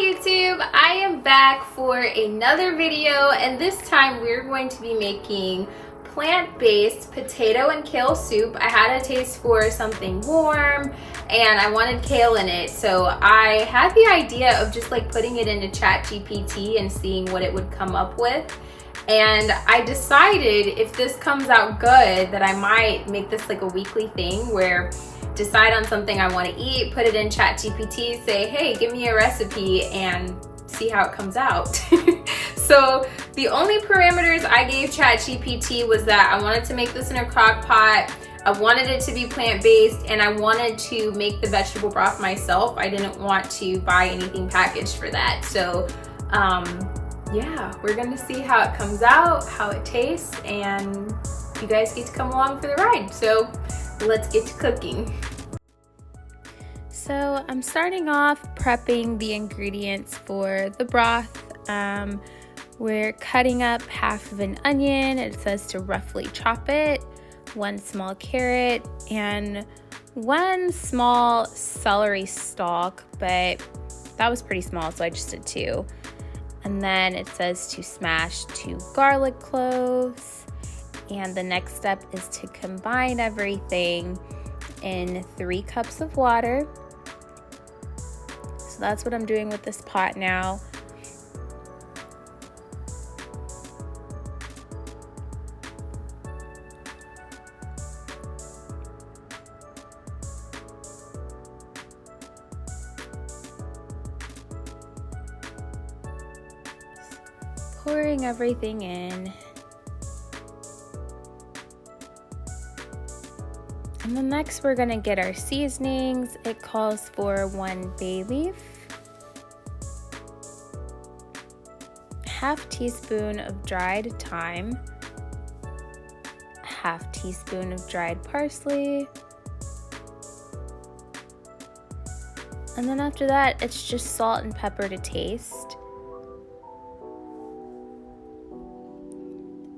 YouTube, I am back for another video, and this time we're going to be making plant-based potato and kale soup. I had a taste for something warm and I wanted kale in it, so I had the idea of just like putting it into ChatGPT and seeing what it would come up with. And I decided if this comes out good that I might make this like a weekly thing where decide on something I want to eat, put it in ChatGPT, say, hey, give me a recipe, and see how it comes out. So the only parameters I gave ChatGPT was that I wanted to make this in a crock pot, I wanted it to be plant-based, and I wanted to make the vegetable broth myself. I didn't want to buy anything packaged for that. So yeah, we're gonna see how it comes out, how it tastes, and you guys get to come along for the ride. So let's get to cooking. So I'm starting off prepping the ingredients for the broth. We're cutting up half of an onion. It says to roughly chop it, 1 small carrot, and 1 small celery stalk, but that was pretty small, so I just did 2. And then it says to smash 2 garlic cloves. And the next step is to combine everything in 3 cups of water. So that's what I'm doing with this pot now. Pouring everything in. And then next we're gonna get our seasonings. It calls for 1 bay leaf, ½ teaspoon of dried thyme, ½ teaspoon of dried parsley, and then after that it's just salt and pepper to taste.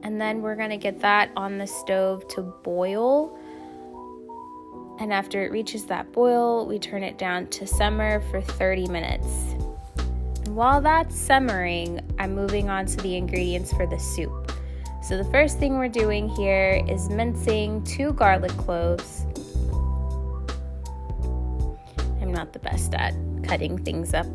And then we're gonna get that on the stove to boil. And after it reaches that boil, we turn it down to simmer for 30 minutes. And while that's simmering, I'm moving on to the ingredients for the soup. So the first thing we're doing here is mincing 2 garlic cloves. I'm not the best at cutting things up.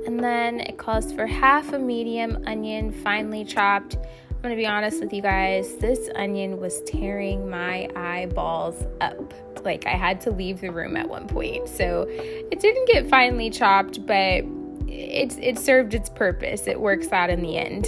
And then it calls for ½ a medium onion, finely chopped. I'm gonna be honest with you guys, this onion was tearing my eyeballs up. Like, I had to leave the room at one point. So it didn't get finely chopped, but it served its purpose. It works out in the end.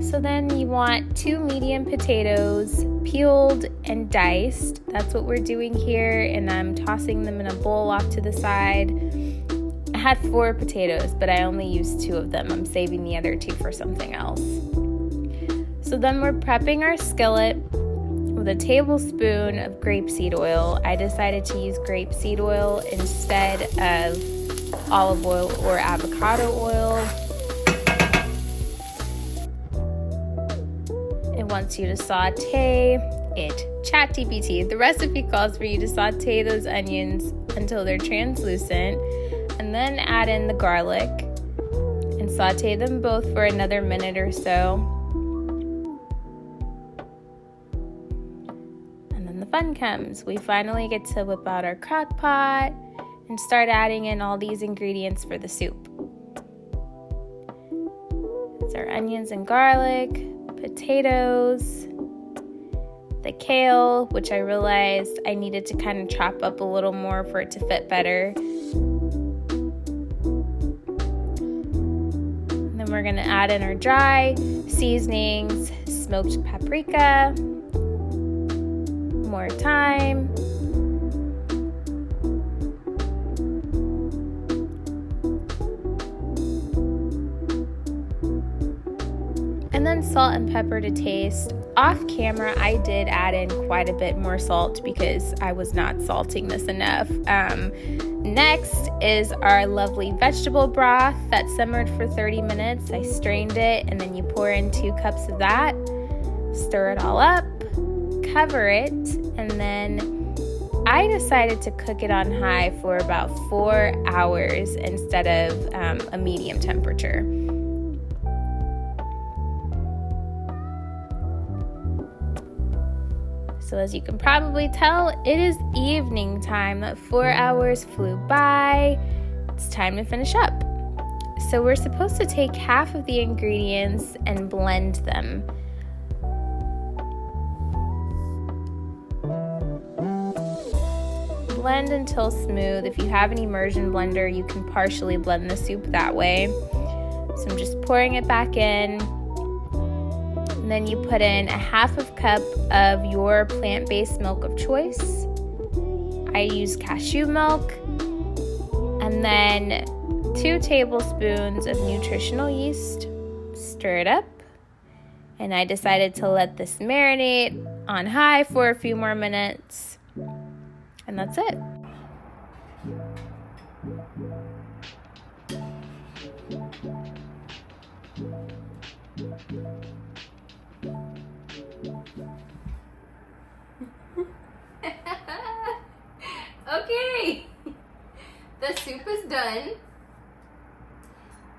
So then you want 2 medium potatoes, peeled and diced. That's what we're doing here, and I'm tossing them in a bowl off to the side. I had 4 potatoes, but I only used 2 of them. I'm saving the other 2 for something else. So then we're prepping our skillet with a tablespoon of grapeseed oil. I decided to use grapeseed oil instead of olive oil or avocado oil. It wants you to saute it. ChatGPT, the recipe calls for you to saute those onions until they're translucent, and then add in the garlic and saute them both for another minute or so. And then the fun comes. We finally get to whip out our crock pot and start adding in all these ingredients for the soup. It's our onions and garlic, potatoes, the kale, which I realized I needed to kind of chop up a little more for it to fit better. And then we're gonna add in our dry seasonings, smoked paprika, more thyme, and then salt and pepper to taste. off camera, I did add in quite a bit more salt because I was not salting this enough. Next is our lovely vegetable broth that simmered for 30 minutes. I strained it, and then you pour in 2 cups of that, stir it all up, cover it, and then I decided to cook it on high for about 4 hours instead of a medium temperature. So as you can probably tell, it is evening time. That 4 hours flew by. It's time to finish up. So we're supposed to take half of the ingredients and blend them. Blend until smooth. If you have an immersion blender, you can partially blend the soup that way. So I'm just pouring it back in. And then you put in a half of cup of your plant-based milk of choice. I use cashew milk. And then 2 tablespoons of nutritional yeast. Stir it up. And I decided to let this marinate on high for a few more minutes. And that's it. Okay, the soup is done.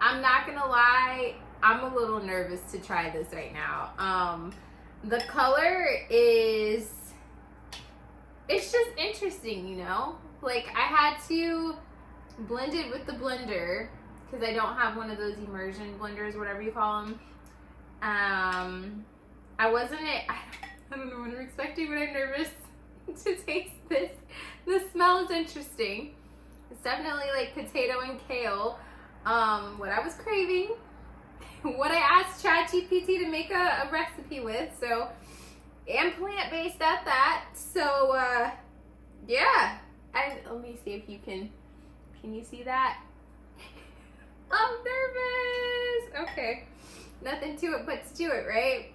I'm not gonna lie, I'm a little nervous to try this right now. The color is, it's just interesting, you know? Like, I had to blend it with the blender because I don't have one of those immersion blenders, whatever you call them. I don't know what I'm expecting, but I'm nervous to taste this. The smell is interesting. It's definitely like potato and kale. What I was craving, what I asked ChatGPT to make a recipe with, so, and plant-based at that. So, yeah. Let me see if you can you see that? I'm nervous. Okay. Nothing to it but to it, right?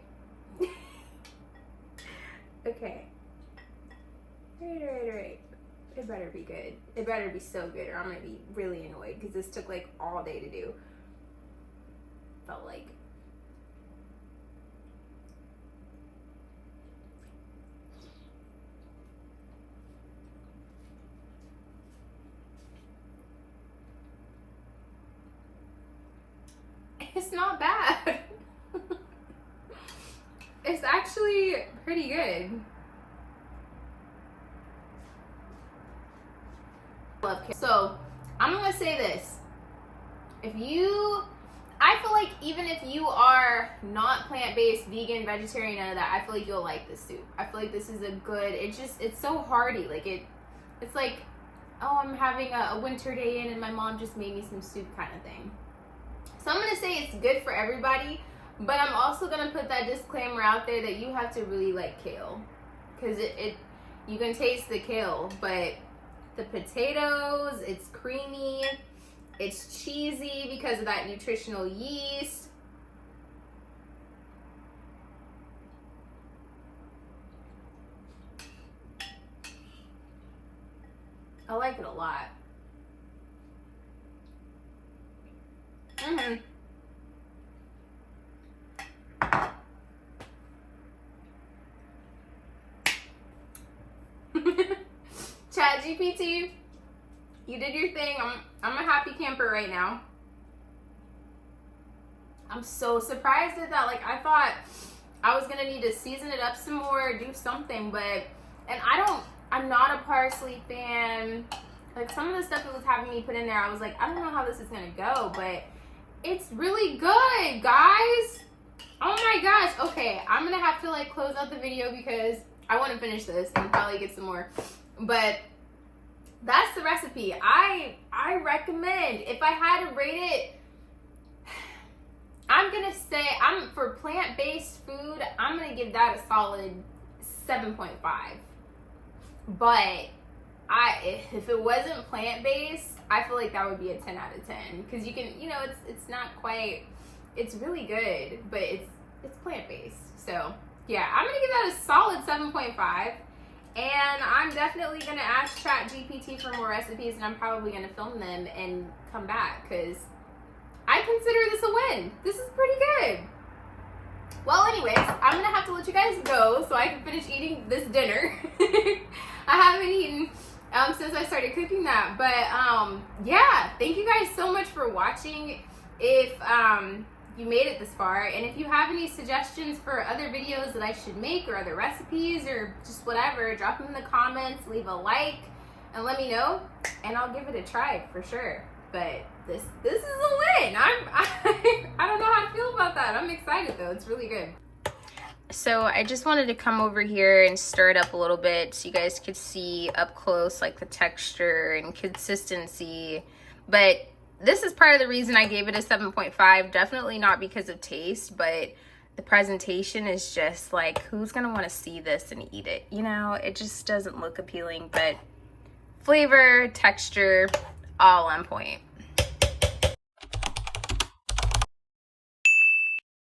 Okay. Right. It better be good. It better be so good, or I'm gonna be really annoyed because this took like all day to do. Felt like. It's not bad. It's actually pretty good. So I'm gonna say this. I feel like even if you are not plant-based, vegan, vegetarian, none of that, I feel like you'll like this soup. I feel like this is a good, it's so hearty. Like it's like, oh, I'm having a winter day in and my mom just made me some soup kind of thing. So I'm gonna say it's good for everybody, but I'm also gonna put that disclaimer out there that you have to really like kale, because you can taste the kale, but the potatoes, it's creamy, it's cheesy because of that nutritional yeast. I like it a lot. ChatGPT, you did your thing. I'm a happy camper right now. I'm so surprised at that. Like, I thought I was gonna need to season it up some more, do something, and I'm not a parsley fan. Like, some of the stuff it was having me put in there, I was like, I don't know how this is gonna go, but it's really good, guys. Oh my gosh. Okay, I'm gonna have to like close out the video because I want to finish this and probably get some more. But that's the recipe. I recommend. If I had to rate it, I'm gonna say, for plant-based food, I'm gonna give that a solid 7.5. But if it wasn't plant-based, I feel like that would be a 10 out of 10, because you can, it's not quite, it's really good, but it's plant-based. So Yeah, I'm gonna give that a solid 7.5. And I'm definitely gonna ask ChatGPT for more recipes, and I'm probably gonna film them and come back because I consider this a win. This is pretty good. Well, anyways, I'm gonna have to let you guys go so I can finish eating this dinner. I haven't eaten since I started cooking that, but yeah, thank you guys so much for watching. If you made it this far, and if you have any suggestions for other videos that I should make or other recipes or just whatever, drop them in the comments, leave a like, and let me know, and I'll give it a try for sure. But this is a win. I don't know how to feel about that. I'm excited though. It's really good. So I just wanted to come over here and stir it up a little bit so you guys could see up close like the texture and consistency. But this is part of the reason I gave it a 7.5. Definitely not because of taste, but the presentation is just like, who's gonna want to see this and eat it? You know, it just doesn't look appealing, but flavor, texture, all on point.